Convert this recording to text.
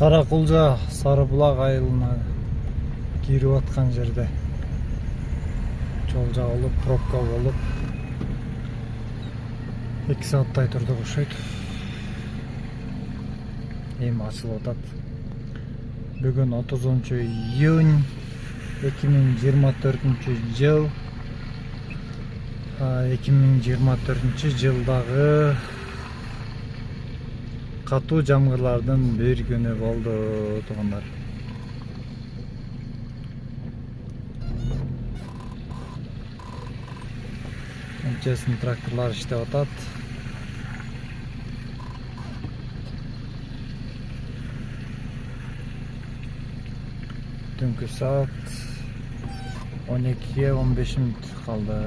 Каракулжа Сары Булак айылына кирип аткан жерде жол жабылып, пробка болуп 2 сааттай турдук окшойт. Эми ачылып атат. Бүгүн 30-июнь 2024-жыл. 2024-жылдагы катуу жамгырлардын бир күнү болду, туугандар. Анчасын тракторлар иштеп атат. Түнкү саат 12:15 калды.